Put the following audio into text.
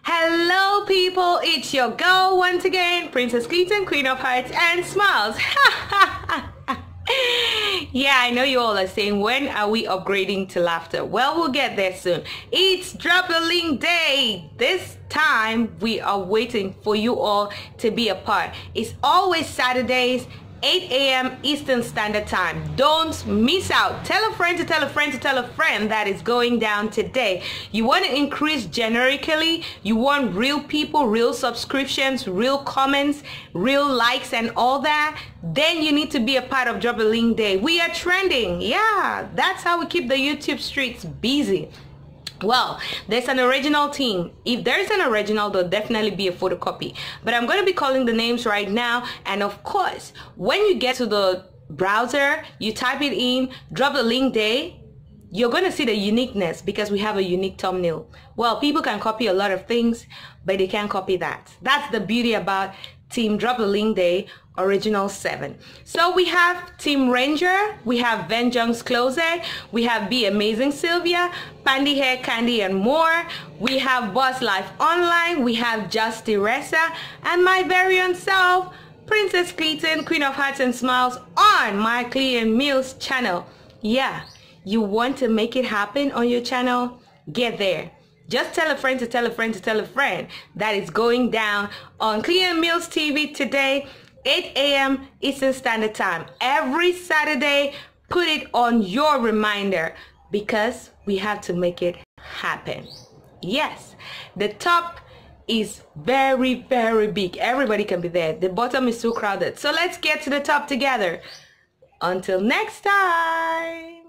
Hello people, it's your girl once again, Princess Clinton, Queen of Hearts and Smiles. Yeah, I know you all are saying, when are we upgrading to laughter? Well, we'll get there soon. It's Drop a Link Day. This time we are waiting for you all to be a part. It's always Saturdays, 8 a.m. Eastern Standard Time. Don't miss out. Tell a friend to tell a friend to tell a friend that is going down today. You want to increase generically. You want real people, real subscriptions, real comments, real likes and all that. Then you need to be a part of Drop a Link Day. We are trending. Yeah, that's how we keep the YouTube streets busy. Well, there's an original team. If there's an original, there'll definitely be a photocopy. But I'm going to be calling the names right now. And of course, when you get to the browser, you type it in, Drop a Link Day, you're going to see the uniqueness because we have a unique thumbnail. Well, people can copy a lot of things, but they can't copy that. That's the beauty about Team Drop a Link Day Original 7. So we have Team Ranger, we have Vengeance Closet, we have Be Amazing Sylvia, Pandy Hair Candy and more. We have Boss Life Online, we have Just Teresa, and my very own self, Princess Clinton, Queen of Hearts and Smiles on my Clean Meals channel. Yeah, you want to make it happen on your channel? Get there. Just tell a friend to tell a friend to tell a friend that it's going down on Clean Meals TV today, 8 a.m. Eastern Standard Time. Every Saturday, put it on your reminder because we have to make it happen. Yes, the top is very, very big. Everybody can be there. The bottom is too crowded. So let's get to the top together. Until next time.